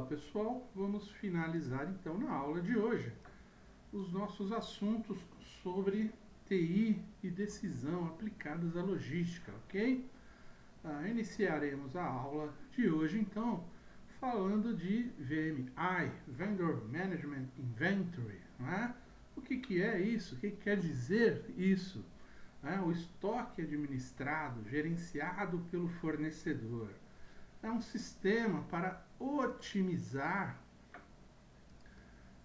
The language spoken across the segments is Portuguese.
pessoal, vamos finalizar então na aula de hoje os nossos assuntos sobre TI e decisão aplicadas à logística, ok? Iniciaremos a aula de hoje então falando de VMI, Vendor Management Inventory, não é? O que é isso? O que quer dizer isso? O estoque administrado, gerenciado pelo fornecedor. É um sistema para otimizar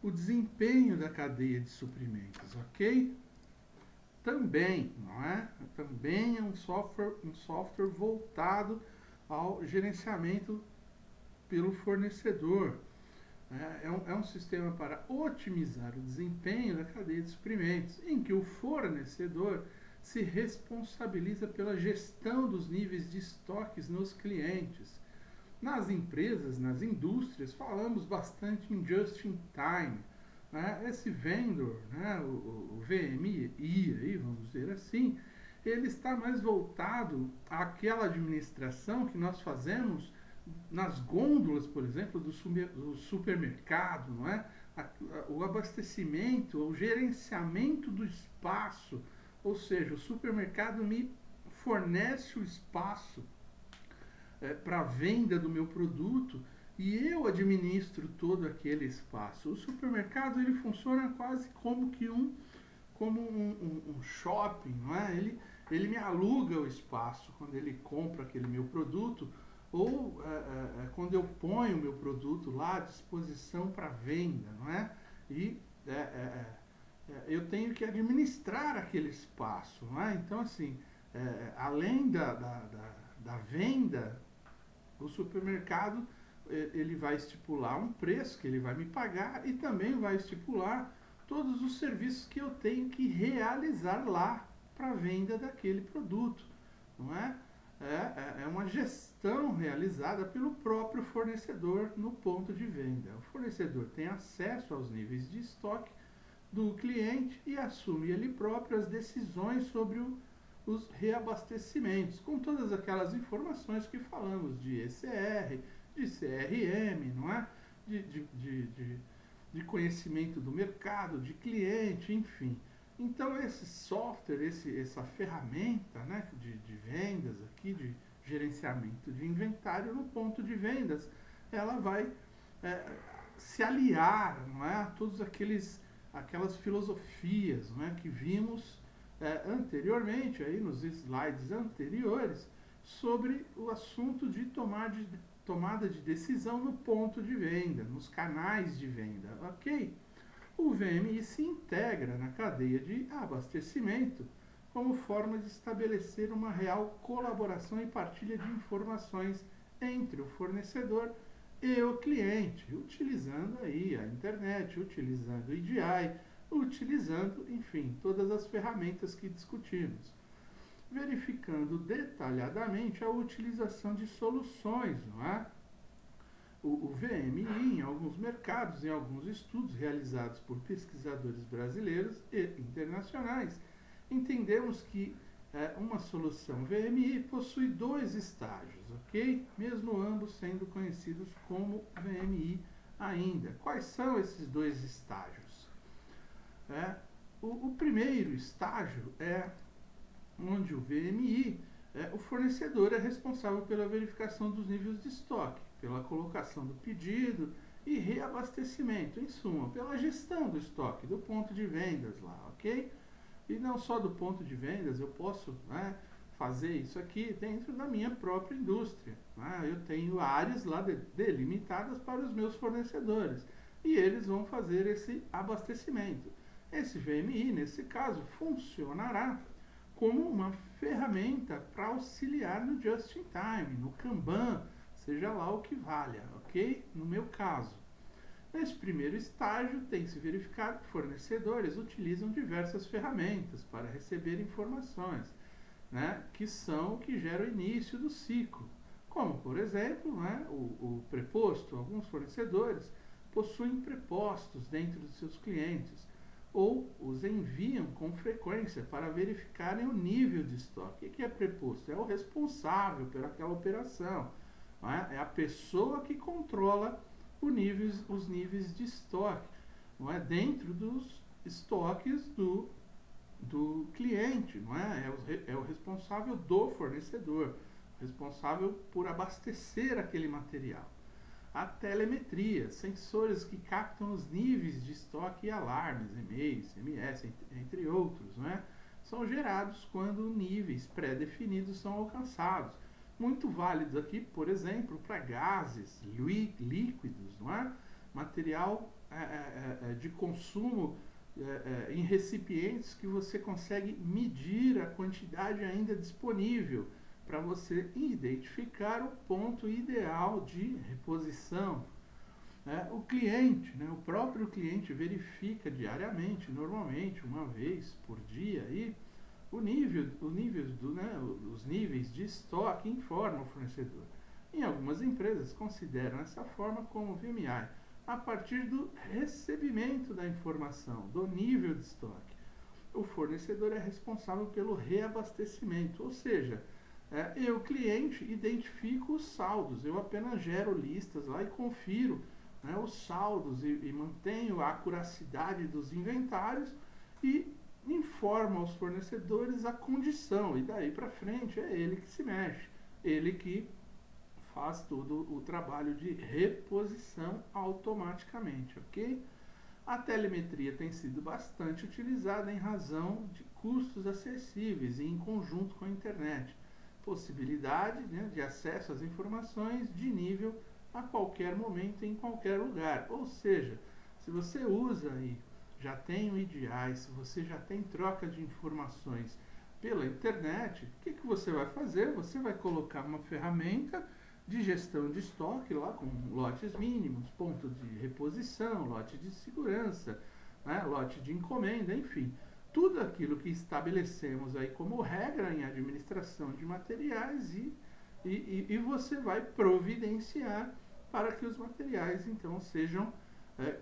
o desempenho da cadeia de suprimentos, ok? Também, não é? Também é um software voltado ao gerenciamento pelo fornecedor. É um sistema para otimizar o desempenho da cadeia de suprimentos, em que o fornecedor se responsabiliza pela gestão dos níveis de estoques nos clientes. Nas empresas, nas indústrias, falamos bastante em just-in-time. Esse vendor, o VMI, aí, vamos dizer assim, ele está mais voltado àquela administração que nós fazemos nas gôndolas, por exemplo, do supermercado, não é? O abastecimento, o gerenciamento do espaço, ou seja, o supermercado me fornece o espaço para a venda do meu produto e eu administro todo aquele espaço. O supermercado ele funciona quase como um shopping, não é? Ele me aluga o espaço quando ele compra aquele meu produto ou quando eu ponho o meu produto lá à disposição para venda, não é? E eu tenho que administrar aquele espaço, não é? Então, assim, além da venda, o supermercado ele vai estipular um preço que ele vai me pagar e também vai estipular todos os serviços que eu tenho que realizar lá para a venda daquele produto, não é? É uma gestão realizada pelo próprio fornecedor no ponto de venda. O fornecedor tem acesso aos níveis de estoque do cliente e assume ele próprio as decisões sobre os reabastecimentos, com todas aquelas informações que falamos de ECR, de CRM, não é? De conhecimento do mercado, de cliente, enfim. Então esse software, essa ferramenta, né, de vendas aqui, de gerenciamento de inventário no ponto de vendas, ela vai se aliar, não é, a todas aquelas filosofias, não é, que vimos anteriormente, aí nos slides anteriores, sobre o assunto de tomada de decisão no ponto de venda, nos canais de venda, ok? O VMI se integra na cadeia de abastecimento como forma de estabelecer uma real colaboração e partilha de informações entre o fornecedor e o cliente, utilizando aí a internet, utilizando o EDI, utilizando, enfim, todas as ferramentas que discutimos, verificando detalhadamente a utilização de soluções, não é? O VMI, em alguns mercados, em alguns estudos realizados por pesquisadores brasileiros e internacionais, entendemos que uma solução VMI possui dois estágios, ok? Mesmo ambos sendo conhecidos como VMI ainda. Quais são esses dois estágios? O primeiro estágio é onde o VMI, o fornecedor é responsável pela verificação dos níveis de estoque, pela colocação do pedido e reabastecimento, em suma, pela gestão do estoque, do ponto de vendas lá, ok? E não só do ponto de vendas, eu posso fazer isso aqui dentro da minha própria indústria. Eu tenho áreas lá delimitadas para os meus fornecedores e eles vão fazer esse abastecimento. Esse VMI, nesse caso, funcionará como uma ferramenta para auxiliar no just-in-time, no Kanban, seja lá o que valha, ok? No meu caso. Nesse primeiro estágio, tem se verificado que fornecedores utilizam diversas ferramentas para receber informações, que são o que gera o início do ciclo. Como, por exemplo, o preposto. Alguns fornecedores possuem prepostos dentro dos seus clientes ou os enviam com frequência para verificarem o nível de estoque. O que é preposto? É o responsável por aquela operação. É a pessoa que controla os níveis de estoque, não é? Dentro dos estoques do cliente, não é? É o responsável do fornecedor, responsável por abastecer aquele material. A telemetria, sensores que captam os níveis de estoque e alarmes, e-mails, SMS, entre outros, não é? São gerados quando níveis pré-definidos são alcançados. Muito válidos aqui, por exemplo, para gases, líquidos, não é? Material de consumo em recipientes que você consegue medir a quantidade ainda disponível para você identificar o ponto ideal de reposição. O cliente, o próprio cliente verifica diariamente, normalmente uma vez por dia, aí, os níveis de estoque informa o fornecedor. Em algumas empresas consideram essa forma como VMI, a partir do recebimento da informação, do nível de estoque. O fornecedor é responsável pelo reabastecimento, ou seja, eu, cliente, identifico os saldos, eu apenas gero listas lá e confiro os saldos e mantenho a acuracidade dos inventários e informo aos fornecedores a condição, e daí para frente é ele que se mexe, ele que faz todo o trabalho de reposição automaticamente, ok? A telemetria tem sido bastante utilizada em razão de custos acessíveis e em conjunto com a internet. Possibilidade de acesso às informações de nível a qualquer momento, em qualquer lugar. Ou seja, se você usa aí, já tem o EDI, se você já tem troca de informações pela internet, o que você vai fazer? Você vai colocar uma ferramenta de gestão de estoque lá com lotes mínimos, ponto de reposição, lote de segurança, lote de encomenda, enfim. Tudo aquilo que estabelecemos aí como regra em administração de materiais e você vai providenciar para que os materiais então sejam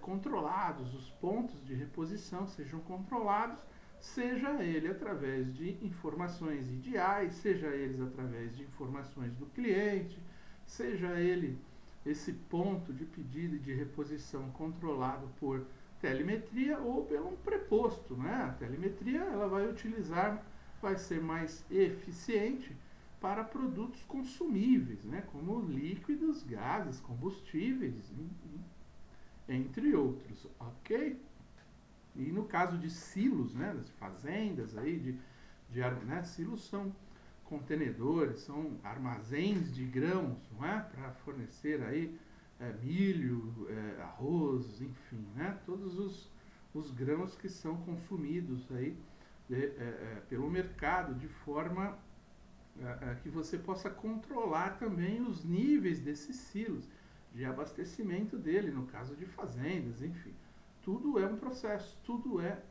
controlados, os pontos de reposição sejam controlados, seja ele através de informações ideais, seja eles através de informações do cliente, seja ele esse ponto de pedido e de reposição controlado por telemetria ou pelo um preposto, A telemetria ela vai ser mais eficiente para produtos consumíveis, como líquidos, gases, combustíveis, entre outros, ok? E no caso de silos, das fazendas aí, silos são contenedores, são armazéns de grãos, para fornecer aí milho, arroz, enfim, todos os grãos que são consumidos aí pelo mercado de forma que você possa controlar também os níveis desses silos de abastecimento dele, no caso de fazendas, enfim. Tudo é um processo, tudo é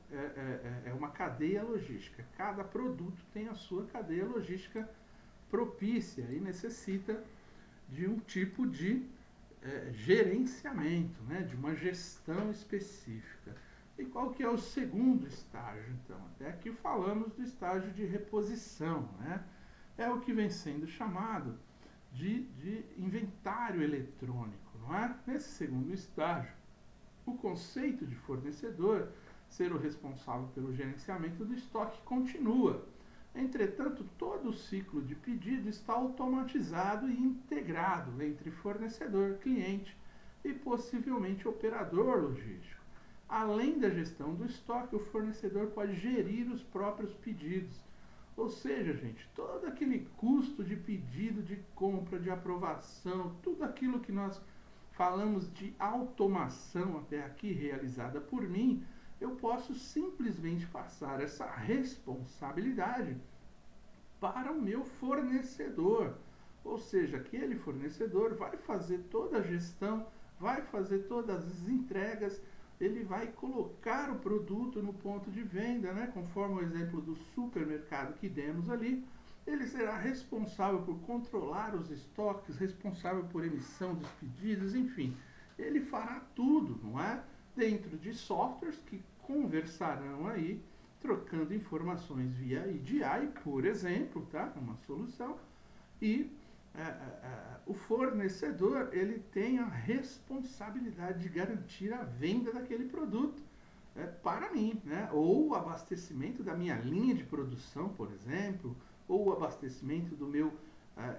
uma cadeia logística. Cada produto tem a sua cadeia logística propícia e necessita de um tipo de gerenciamento, de uma gestão específica. E qual que é o segundo estágio, então? Até aqui falamos do estágio de reposição, É o que vem sendo chamado de inventário eletrônico, não é? Nesse segundo estágio, o conceito de fornecedor ser o responsável pelo gerenciamento do estoque continua. Entretanto, todo o ciclo de pedido está automatizado e integrado entre fornecedor, cliente e possivelmente operador logístico. Além da gestão do estoque, o fornecedor pode gerir os próprios pedidos. Ou seja, gente, todo aquele custo de pedido, de compra, de aprovação, tudo aquilo que nós falamos de automação até aqui realizada por mim, eu posso simplesmente passar essa responsabilidade para o meu fornecedor. Ou seja, aquele fornecedor vai fazer toda a gestão, vai fazer todas as entregas, ele vai colocar o produto no ponto de venda, conforme o exemplo do supermercado que demos ali. Ele será responsável por controlar os estoques, responsável por emissão dos pedidos, enfim. Ele fará tudo, dentro de softwares que conversarão aí, trocando informações via EDI, por exemplo, uma solução, e o fornecedor ele tem a responsabilidade de garantir a venda daquele produto para mim, né? Ou o abastecimento da minha linha de produção, por exemplo, ou o abastecimento do meu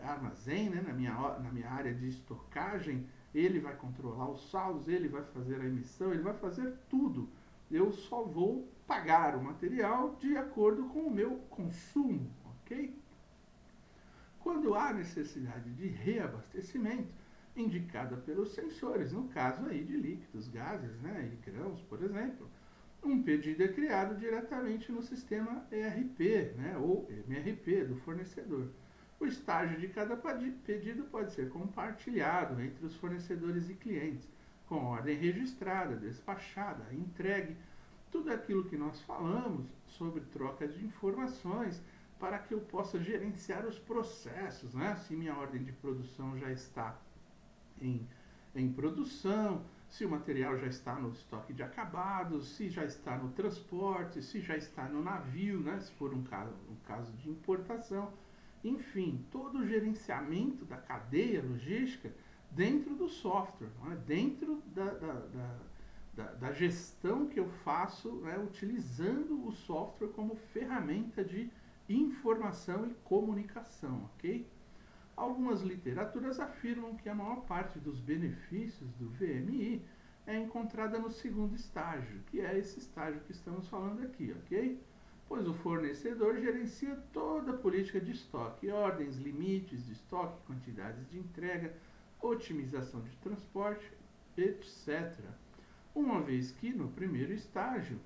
armazém, né? na minha área de estocagem, ele vai controlar os saldos, ele vai fazer a emissão, ele vai fazer tudo. Eu só vou pagar o material de acordo com o meu consumo, ok? Quando há necessidade de reabastecimento, indicada pelos sensores, no caso aí de líquidos, gases, né, e grãos, por exemplo, um pedido é criado diretamente no sistema ERP, né, ou MRP do fornecedor. O estágio de cada pedido pode ser compartilhado entre os fornecedores e clientes, com ordem registrada, despachada, entregue, tudo aquilo que nós falamos sobre troca de informações para que eu possa gerenciar os processos, né? Se minha ordem de produção já está em produção, se o material já está no estoque de acabados, se já está no transporte, se já está no navio, né? Se for um caso de importação. Enfim, todo o gerenciamento da cadeia logística dentro do software, né? Dentro da gestão que eu faço, né? Utilizando o software como ferramenta de informação e comunicação, ok? Algumas literaturas afirmam que a maior parte dos benefícios do VMI é encontrada no segundo estágio, que é esse estágio que estamos falando aqui, ok? Pois o fornecedor gerencia toda a política de estoque, ordens, limites de estoque, quantidades de entrega, otimização de transporte, etc. Uma vez que no primeiro estágio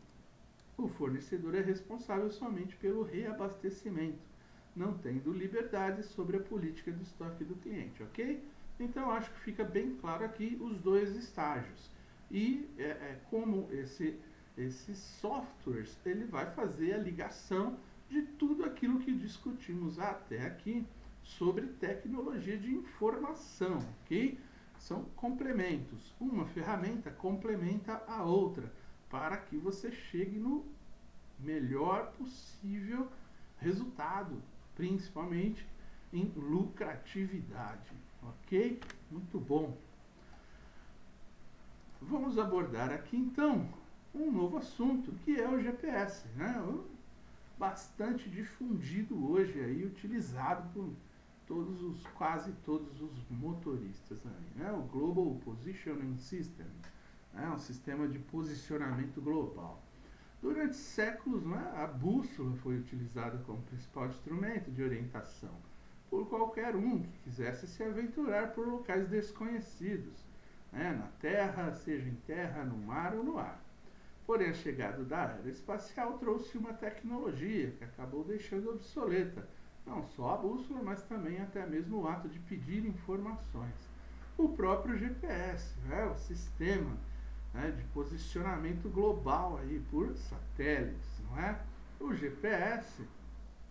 o fornecedor é responsável somente pelo reabastecimento, não tendo liberdade sobre a política de estoque do cliente, ok? Então, acho que fica bem claro aqui os dois estágios. E como esses softwares, ele vai fazer a ligação de tudo aquilo que discutimos até aqui sobre tecnologia de informação, ok? São complementos. Uma ferramenta complementa a outra, para que você chegue no melhor possível resultado, principalmente em lucratividade, ok? Muito bom. Vamos abordar aqui então um novo assunto, que é o GPS, né? Bastante difundido hoje aí, utilizado por quase todos os motoristas aí, né? O Global Positioning System, é um sistema de posicionamento global. Durante séculos, né, a bússola foi utilizada como principal instrumento de orientação por qualquer um que quisesse se aventurar por locais desconhecidos, né, na terra, seja em terra, no mar ou no ar. Porém, a chegada da era espacial trouxe uma tecnologia que acabou deixando obsoleta não só a bússola, mas também até mesmo o ato de pedir informações. O próprio GPS, né, o sistema, né, de posicionamento global aí por satélites, não é? O GPS,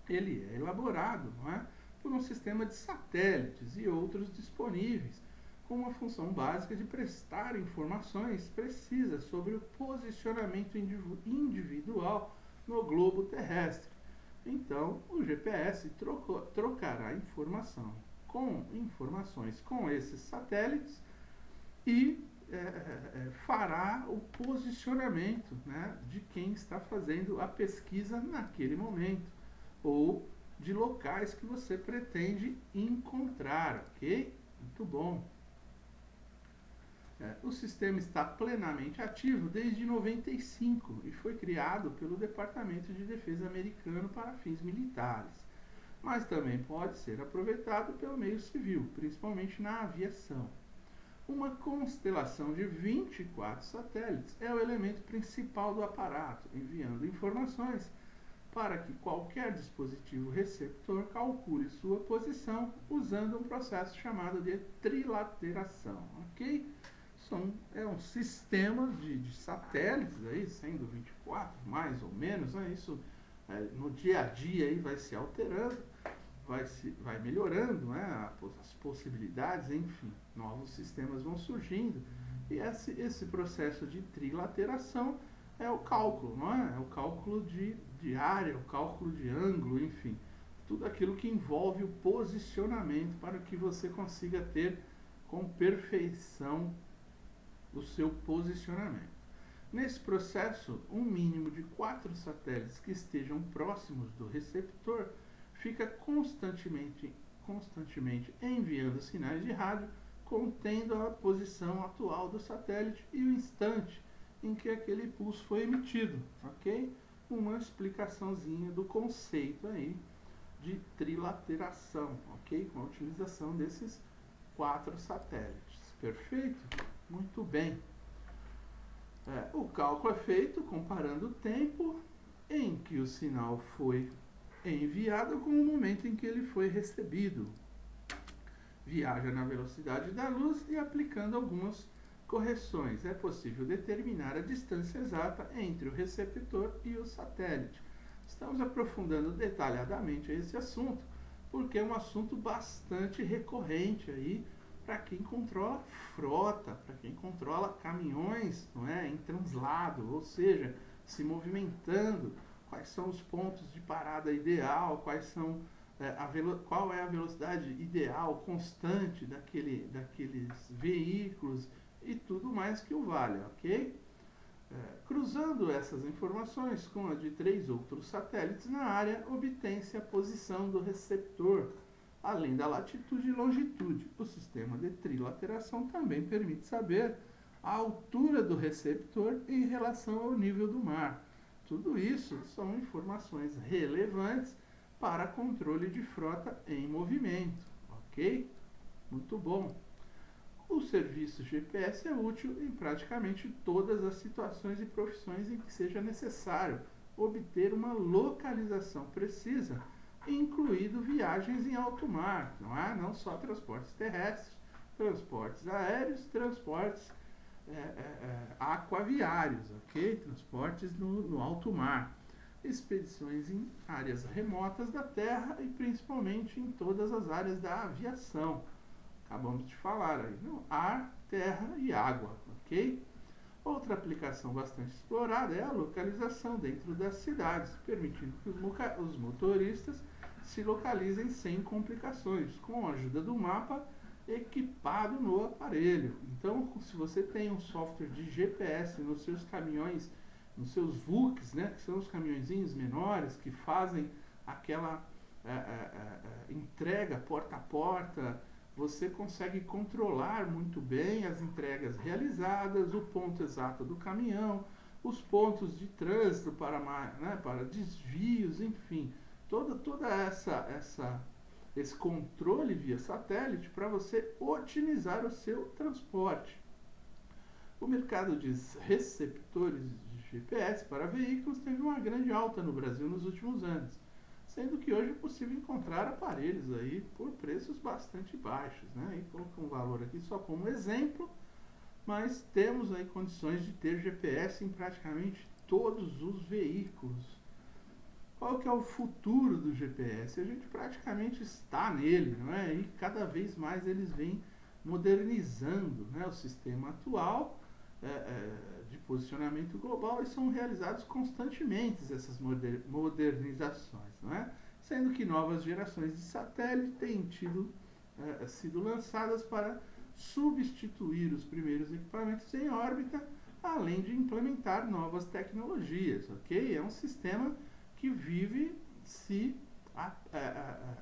ele é elaborado, não é, por um sistema de satélites e outros disponíveis, com uma função básica de prestar informações precisas sobre o posicionamento individual no globo terrestre. Então, o GPS trocará informações com esses satélites e fará o posicionamento, né, de quem está fazendo a pesquisa naquele momento, ou de locais que você pretende encontrar, ok? Muito bom. O sistema está plenamente ativo desde 95 e foi criado pelo Departamento de Defesa americano para fins militares, mas também pode ser aproveitado pelo meio civil, principalmente na aviação. Uma constelação de 24 satélites é o elemento principal do aparato, enviando informações para que qualquer dispositivo receptor calcule sua posição usando um processo chamado de trilateração, ok? É um sistema de satélites, aí, sendo 24, mais ou menos, né? Isso no dia a dia aí vai se alterando, vai melhorando, né? As possibilidades, enfim, novos sistemas vão surgindo. E esse processo de trilateração é o cálculo, não é? É o cálculo de área, o cálculo de ângulo, enfim. tudo aquilo que envolve o posicionamento para que você consiga ter com perfeição o seu posicionamento. Nesse processo, um mínimo de 4 satélites que estejam próximos do receptor fica constantemente enviando sinais de rádio contendo a posição atual do satélite e o instante em que aquele pulso foi emitido, ok? Uma explicaçãozinha do conceito aí de trilateração, ok? Com a utilização desses 4 satélites. Perfeito? Muito bem. O cálculo é feito comparando o tempo em que o sinal foi enviado com o momento em que ele foi recebido. Viaja na velocidade da luz e aplicando algumas correções. É possível determinar a distância exata entre o receptor e o satélite. Estamos aprofundando detalhadamente esse assunto, porque é um assunto bastante recorrente aí para quem controla frota, para quem controla caminhões, não é, em translado, ou seja, se movimentando, quais são os pontos de parada ideal, qual é a velocidade ideal, constante daqueles veículos e tudo mais que o valha, ok? Cruzando essas informações com a de 3 outros satélites na área, obtém-se a posição do receptor, além da latitude e longitude. O sistema de trilateração também permite saber a altura do receptor em relação ao nível do mar. Tudo isso são informações relevantes para controle de frota em movimento, ok? Muito bom. O serviço GPS é útil em praticamente todas as situações e profissões em que seja necessário obter uma localização precisa, incluindo viagens em alto mar, não só transportes terrestres, transportes aéreos, transportes aquaviários, ok? Transportes no alto mar, expedições em áreas remotas da Terra e principalmente em todas as áreas da aviação. Acabamos de falar aí, ar, terra e água, ok? Outra aplicação bastante explorada é a localização dentro das cidades, permitindo que os motoristas se localizem sem complicações, com a ajuda do mapa equipado no aparelho. Então, se você tem um software de GPS nos seus caminhões, nos seus VUCs, né, que são os caminhõezinhos menores que fazem aquela entrega porta a porta, você consegue controlar muito bem as entregas realizadas, o ponto exato do caminhão, os pontos de trânsito para desvios, enfim, todo esse controle via satélite para você otimizar o seu transporte. O mercado de receptores de GPS para veículos teve uma grande alta no Brasil nos últimos anos, sendo que hoje é possível encontrar aparelhos aí por preços bastante baixos, né? E coloco um valor aqui só como exemplo, mas temos aí condições de ter GPS em praticamente todos os veículos. Qual que é o futuro do GPS? A gente praticamente está nele, não é? E cada vez mais eles vêm modernizando, né, o sistema atual de posicionamento global e são realizados constantemente essas modernizações, não é? Sendo que novas gerações de satélite têm sido lançadas para substituir os primeiros equipamentos em órbita, além de implementar novas tecnologias, ok? É um sistema que vive se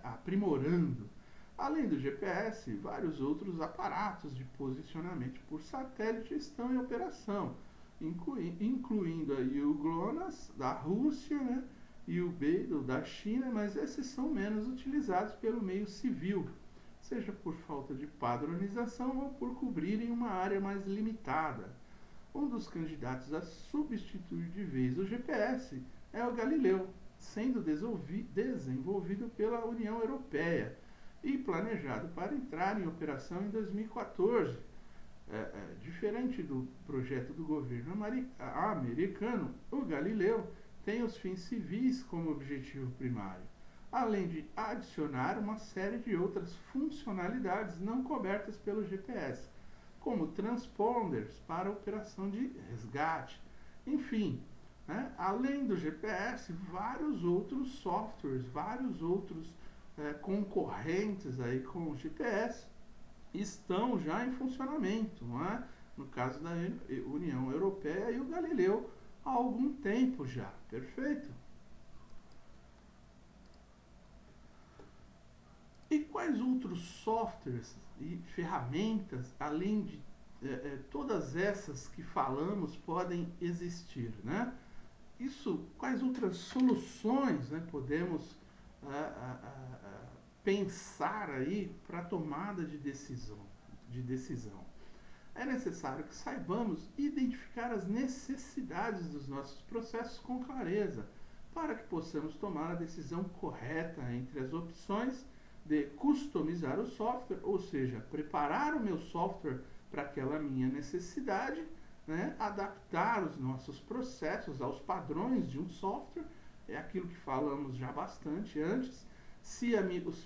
aprimorando. Além do GPS, vários outros aparatos de posicionamento por satélite estão em operação, incluindo aí o GLONASS da Rússia, né, e o BeiDou da China, mas esses são menos utilizados pelo meio civil, seja por falta de padronização ou por cobrirem uma área mais limitada. Um dos candidatos a substituir de vez o GPS é o Galileu, sendo desenvolvido pela União Europeia e planejado para entrar em operação em 2014. Diferente do projeto do governo americano, o Galileu tem os fins civis como objetivo primário, além de adicionar uma série de outras funcionalidades não cobertas pelo GPS, como transponders para operação de resgate. Enfim, além do GPS, vários outros softwares, vários outros concorrentes aí com o GPS estão já em funcionamento, não é? No caso da União Europeia e o Galileu há algum tempo já, perfeito? E quais outros softwares e ferramentas, além de todas essas que falamos, podem existir, né? Quais outras soluções, né, podemos pensar aí para a tomada de decisão? É necessário que saibamos identificar as necessidades dos nossos processos com clareza, para que possamos tomar a decisão correta entre as opções de customizar o software, ou seja, preparar o meu software para aquela minha necessidade, né, adaptar os nossos processos aos padrões de um software, é aquilo que falamos já bastante antes. Se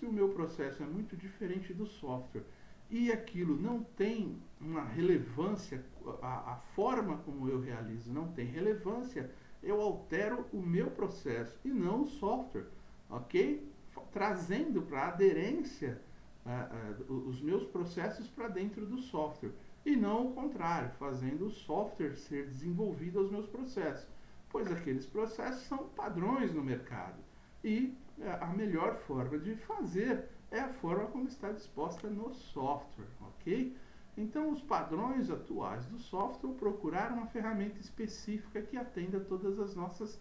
o meu processo é muito diferente do software e aquilo não tem uma relevância, a forma como eu realizo não tem relevância, eu altero o meu processo e não o software, ok? Trazendo para aderência os meus processos para dentro do software. E não o contrário, fazendo o software ser desenvolvido aos meus processos, pois aqueles processos são padrões no mercado. E a melhor forma de fazer é a forma como está disposta no software, ok? Então, os padrões atuais do software procurar uma ferramenta específica que atenda todas as nossas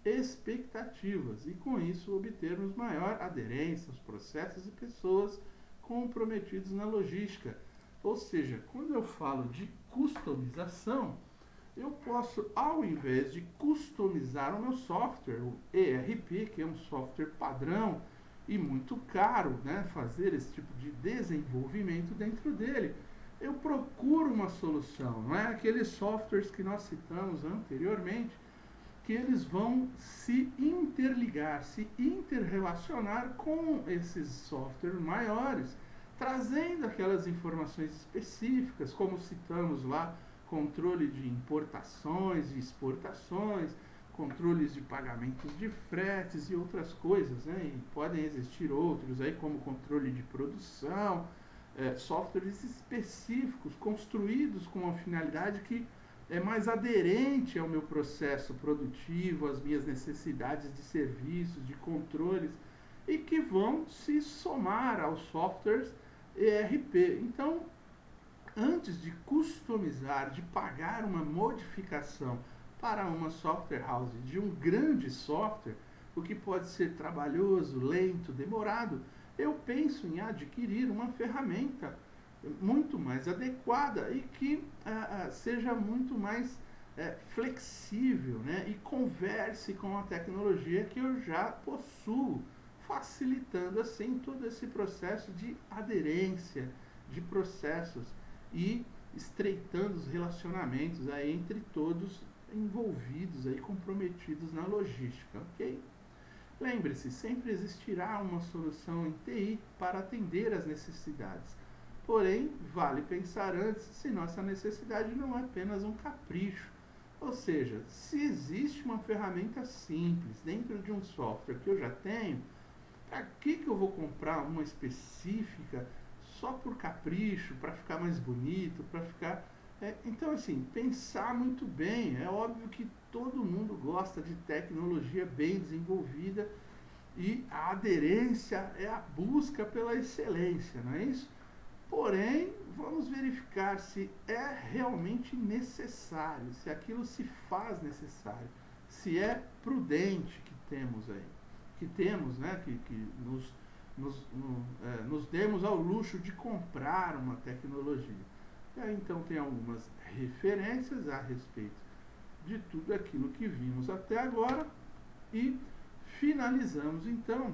expectativas e, com isso, obtermos maior aderência aos processos e pessoas comprometidos na logística. Ou seja, quando eu falo de customização, eu posso, ao invés de customizar o meu software, o ERP, que é um software padrão e muito caro, né, fazer esse tipo de desenvolvimento dentro dele, eu procuro uma solução, não é? Aqueles softwares que nós citamos anteriormente, que eles vão se interligar, se interrelacionar com esses softwares maiores, trazendo aquelas informações específicas, como citamos lá, controle de importações e exportações, controles de pagamentos de fretes e outras coisas, né? E podem existir outros aí, como controle de produção, softwares específicos, construídos com uma finalidade que é mais aderente ao meu processo produtivo, às minhas necessidades de serviços, de controles, e que vão se somar aos softwares ERP. Então, antes de customizar, de pagar uma modificação para uma software house de um grande software, o que pode ser trabalhoso, lento, demorado, eu penso em adquirir uma ferramenta muito mais adequada e que seja muito mais flexível, né, e converse com a tecnologia que eu já possuo, facilitando assim todo esse processo de aderência de processos e estreitando os relacionamentos aí entre todos envolvidos aí, comprometidos na logística, ok? Lembre-se, sempre existirá uma solução em TI para atender às necessidades. Porém, vale pensar antes se nossa necessidade não é apenas um capricho. Ou seja, se existe uma ferramenta simples dentro de um software que eu já tenho, para que eu vou comprar uma específica só por capricho, para ficar mais bonito, para ficar... Então, assim, pensar muito bem. É óbvio que todo mundo gosta de tecnologia bem desenvolvida e a aderência é a busca pela excelência, não é isso? Porém, vamos verificar se é realmente necessário, se aquilo se faz necessário, se é prudente que temos aí, né, que nos demos ao luxo de comprar uma tecnologia. E aí, então, tem algumas referências a respeito de tudo aquilo que vimos até agora e finalizamos, então,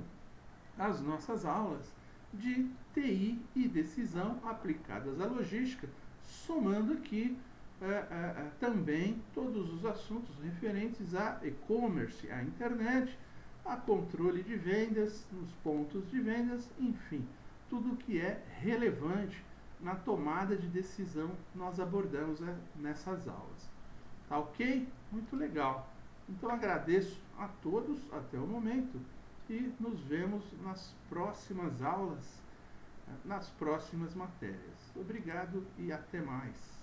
as nossas aulas de TI e decisão aplicadas à logística, somando aqui também todos os assuntos referentes a e-commerce, à internet, a controle de vendas, nos pontos de vendas, enfim, tudo o que é relevante na tomada de decisão nós abordamos nessas aulas. Tá ok? Muito legal. Então agradeço a todos até o momento e nos vemos nas próximas aulas, nas próximas matérias. Obrigado e até mais.